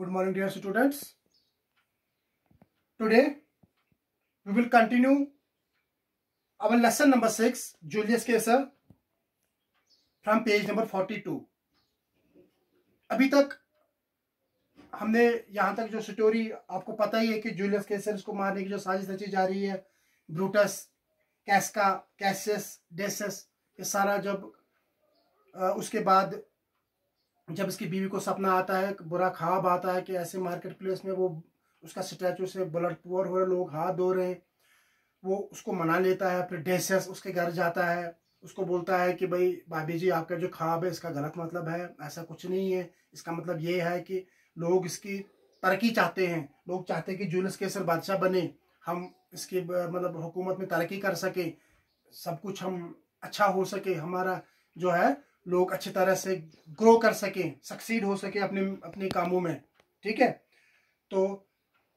Good morning, dear students. Today we will continue our lesson number 6, Julius Caesar, from page number 42. अभी तक हमने यहाँ तक जो स्टोरी आपको पता ही है कि जूलियस कैसर को मारने की जो साजिश रची जा रही है, ब्रूटस, कैस्का, कैसियस, डेसस, ये सारा जब उसके बाद जब इसकी बीवी को सपना आता है, बुरा ख्वाब आता है कि ऐसे मार्केट प्लेस में वो उसका स्टैचू से ब्लड पुअर हो रहे, लोग हाथ धो रहे हैं, वो उसको मना लेता है। फिर डेसस उसके घर जाता है, उसको बोलता है कि भाई भाभी जी, आपका जो ख्वाब है इसका गलत मतलब है, ऐसा कुछ नहीं है। इसका मतलब ये है कि लोग इसकी तरक्की चाहते हैं, लोग चाहते हैं कि जूलियस कैसर बादशाह बने, हम इसकी मतलब हुकूमत में तरक्की कर सके, सब कुछ हम अच्छा हो सके, हमारा जो है लोग अच्छी तरह से ग्रो कर सके, सक्सीड हो सके अपने अपने कामों में। ठीक है, तो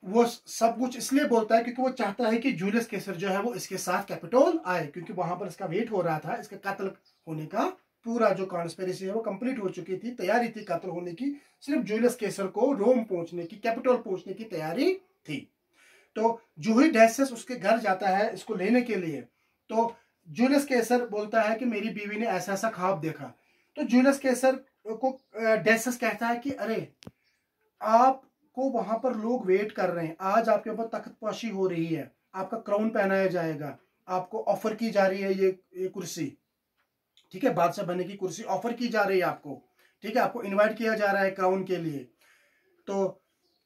वो सब कुछ इसलिए बोलता है क्योंकि वो चाहता है कि जूलियस कैसर जो है वो इसके साथ कैपिटोल आए, क्योंकि वहां पर इसका वेट हो रहा था। इसके कत्ल होने का पूरा जो कॉन्स्पिरेसी है वो कंप्लीट हो चुकी थी, तैयारी थी कत्ल होने की, सिर्फ जूलियस कैसर को रोम पहुंचने की, कैपिटोल पहुंचने की तैयारी थी। तो जूही डेसस उसके घर जाता है इसको लेने के लिए, तो जूलियस कैसर बोलता है कि मेरी बीवी ने ऐसा ऐसा ख्वाब देखा। तो जूलियस कैसर को डेसस कहता है कि अरे, आपको वहां पर लोग वेट कर रहे हैं, आज आपके ऊपर तख्तपोशी हो रही है, आपका क्राउन पहनाया जाएगा, आपको ऑफर की जा रही है ये कुर्सी, ठीक है, बादशाह बनने की कुर्सी ऑफर की जा रही है आपको, ठीक है, आपको इनवाइट किया जा रहा है क्राउन के लिए। तो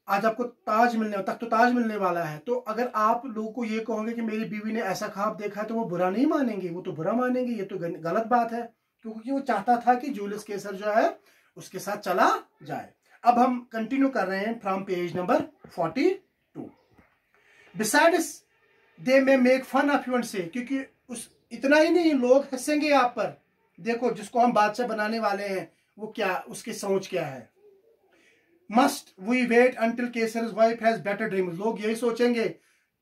आज आपको ताज मिलने, तख्त ताज मिलने वाला है। तो अगर आप लोगों को ये कहोगे कि मेरी बीवी ने ऐसा ख्वाब देखा है, तो वो बुरा नहीं मानेंगे, वो तो बुरा मानेंगे, ये तो गलत बात है, क्योंकि वो चाहता था कि जूलियस कैसर जो है उसके साथ चला जाए। अब हम कंटिन्यू कर रहे हैं from page number 42। Besides they may make fun of you say, क्योंकि उस इतना ही नहीं, लोग हंसेंगे आप पर। देखो, जिसको हम बादशाह बनाने वाले हैं वो क्या, उसकी सोच क्या है। Must we wait until Caesar wife has better dreams, लोग यही सोचेंगे,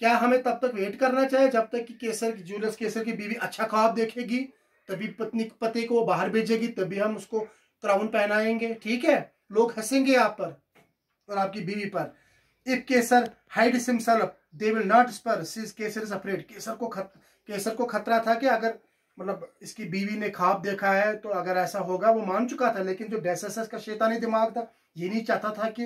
क्या हमें तब तक वेट करना चाहिए जब तक कि जूलियस कैसर की बीवी अच्छा ख्वाब देखेगी, तभी पति को बाहर भेजेगी, तभी हम उसको क्राउन पहनाएंगे। ठीक है, लोग हंसेंगे आप पर और आपकी बीवी पर। If Caesar hides himself they will not spur, Caesar is afraid, Caesar को खतरा था कि अगर मतलब इसकी बीवी ने ख्वाब देखा है तो अगर ऐसा होगा, वो मान चुका था, लेकिन जो डेसस का शैतानी दिमाग था, ये नहीं चाहता था कि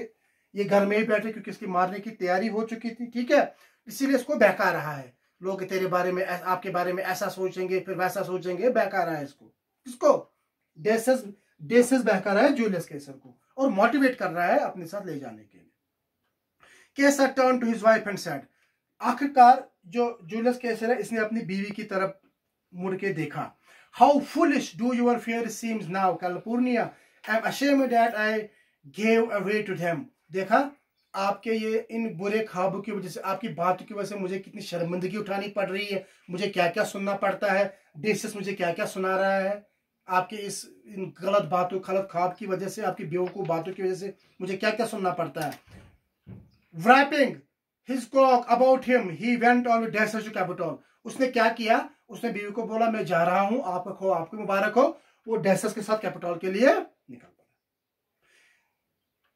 ये घर में ही बैठे, क्योंकि इसकी मारने की तैयारी हो चुकी थी। ठीक है, इसीलिए इसको बहका रहा है, लोग तेरे बारे में, आपके बारे में ऐसा सोचेंगे, फिर वैसा सोचेंगे, बहका रहा है इसको। किसको? डेसस बहका रहा है जूलियस कैसर को और मोटिवेट कर रहा है अपने साथ ले जाने के लिए। Caesar turn to his wife and said, आखिरकार जो जूलियस कैसर है इसने अपनी बीवी की तरफ मुड़ के देखा। How foolish do your fear seems now Calpurnia, I am ashamed that I gave away to them. देखा, आपके ये इन बुरे ख्वाबों की वजह से, आपकी बातों की वजह से मुझे कितनी शर्मिंदगी उठानी पड़ रही है, मुझे क्या क्या सुनना पड़ता है, डेसस मुझे क्या क्या सुना रहा है, आपके इन गलत बातों, गलत ख्वाब की वजह से, आपकी बेवकूफ बातों की वजह से मुझे क्या क्या सुनना पड़ता है। Wrapping his cloak about him, he went on with Decius to Capitol. उसने क्या किया, उसने बीवी को बोला मैं जा रहा हूं, आपको मुबारक हो, वो डेसस के साथ कैपिटोल के लिए निकल पड़ा।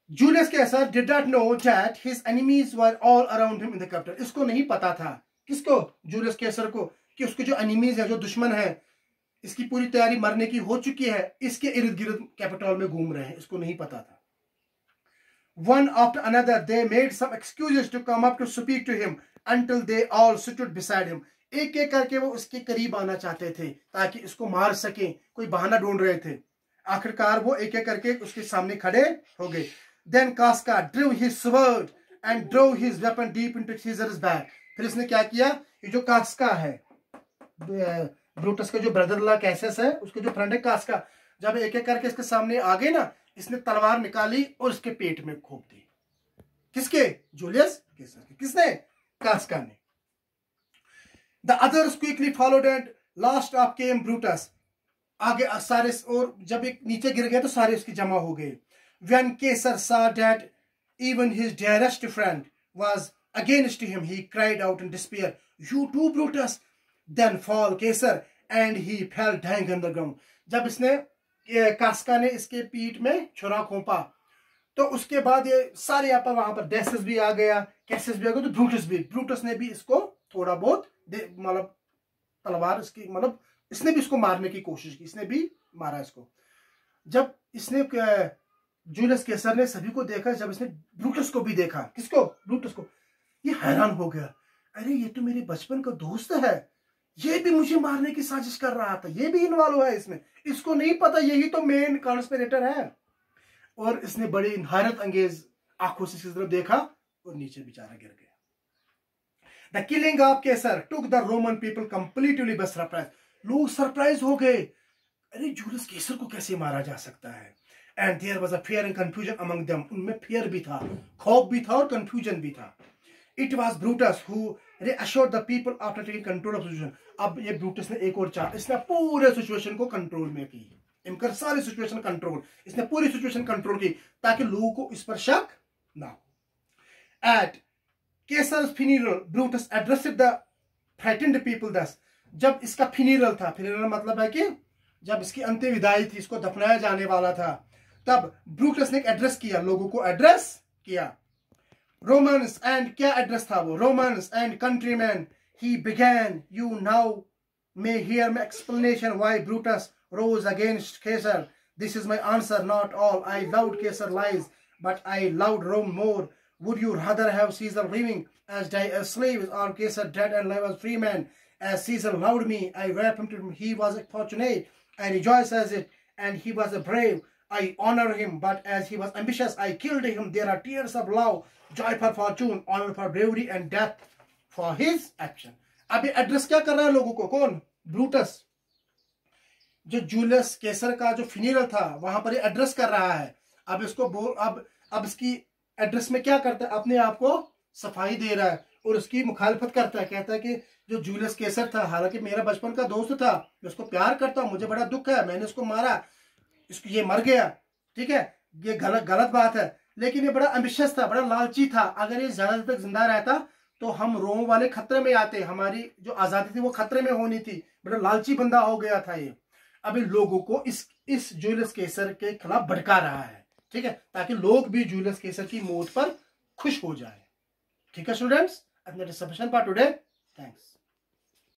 Julius Caesar did not know that his enemies were all around him in the capital. इसको नहीं पता था, किसको? जूलियस कैसर को, कि उसके जो एनिमीज है, जो दुश्मन है, इसकी पूरी तैयारी मरने की हो चुकी है, इसके इर्द गिर्द कैपिटोल में घूम रहे हैं, इसको नहीं पता था। One after another they made some excuses to come up to speak to him until they all stood beside him. एक एक करके वो उसके करीब आना चाहते थे ताकि इसको मार सके, कोई बहाना ढूंढ रहे थे। आखिरकार वो एक एक करके उसके सामने खड़े हो गए। Then Casca drew his sword and drove his weapon deep into Caesar's back. फिर इसने क्या किया, ये जो कास्का है, ब्रूटस का जो ब्रदर ला कैसस है, उसके जो फ्रेंड है कास्का, जब एक एक करके इसके सामने आ गए ना, इसने तलवार निकाली और उसके पेट में घोंप दी। किसके? जूलियस कैसर के। किसने? कास्का ने। The others quickly followed and last up came Brutus. आगे सारे, और जब एक नीचे गिर गए तो सारे उसकी जमा हो गए। When Caesar saw that even his dearest friend was against him, he cried out in despair, "You too, Brutus!" Then fall Caesar and he fell dying on the ground. जब इसने कास्का ने इसके पीठ में छुरा खोपा तो उसके बाद ये सारे यहाँ पर वहां पर डेसिस भी आ गया, कैसिस भी आ गया, तो ब्रूटस ने भी इसको थोड़ा बहुत मतलब तलवार इसकी मतलब इसने भी इसको मारने की कोशिश की, इसने भी मारा इसको। जब इसने जूलियस कैसर ने सभी को देखा, जब इसने ब्रूटस को भी देखा, किसको? ब्रूटस को, ये हैरान हो गया, अरे ये तो मेरे बचपन का दोस्त है, ये भी मुझे मारने की साजिश कर रहा था, ये भी इन्वॉल्व है इसमें, इसको नहीं पता यही तो मेन कॉन्स्पिरेटर है। और इसने बड़ी हैरत अंगेज आंखों से इसकी तरफ देखा और नीचे बेचारा गिर गया। The killing of Caesar took the Roman people completely by surprise. लोग सरप्राइज हो गए, अरे जूलियस कैसर को कैसे मारा जा सकता है। And there was a fear and confusion among them, उनमें फियर भी था, खौफ भी था और कंफ्यूजन भी था। It was Brutus who reassured the people after taking control of the situation। अब ये ब्रूटस ने एक और चाल, इसने पूरे सिचुएशन को कंट्रोल में की, इनकर सारी सिचुएशन कंट्रोल, इसने पूरी सिचुएशन कंट्रोल की ताकि लोगों को इस पर शक ना हो। At Caesar's funeral Brutus addressed the frightened people thus। जब इसका फिनीरल था, फिनीरल मतलब है कि जब इसकी अंतिम विदाई थी, इसको दफनाया जाने वाला था, तब ब्रूटस ने एक एड्रेस किया, लोगों को एड्रेस किया। रोमन्स एंड, क्या एड्रेस था वो? Romans and countryman he began, you now may hear my explanation why Brutus rose against Caesar. This is my answer, not all. I loved Caesar lies, but I loved Rome more. Would you rather have Caesar living as die as slaves, or Caesar dead and live as free man? As Caesar loved me, I welcomed him. He was fortunate, I rejoice as it, and he was a brave. I honor him, but as he was ambitious, I killed him. There are tears of love, joy for fortune, honor for bravery, and death for his action. अब ये address क्या कर रहा है लोगों को? कौन? Brutus, जो जूलियस कैसर का जो फिनीरल था वहां पर ये एड्रेस कर रहा है। अब इसको अब इसकी एड्रेस में क्या करता है? अपने आप को सफाई दे रहा है और उसकी मुखालफत करता है, कहता है कि जो जूलियस कैसर था, हालांकि मेरा बचपन का दोस्त था, मैं उसको प्यार करता हूं, मुझे बड़ा दुख है, मैंने उसको मारा, इसको ये मर गया, ठीक है, ये गलत बात है, लेकिन ये बड़ा एम्बिशियस था, बड़ा लालची था। अगर ये ज्यादा तक जिंदा रहता तो हम रोम वाले खतरे में आते, हमारी जो आजादी थी वो खतरे में होनी थी, बड़ा लालची बंदा हो गया था ये। अभी लोगों को इस जूलियस कैसर के खिलाफ भड़का रहा है, ठीक है, ताकि लोग भी जूलियस कैसर की मौत पर खुश हो जाए। ठीक है स्टूडेंट्स, अपना डिस्कशन पार्ट टुडे, थैंक्स।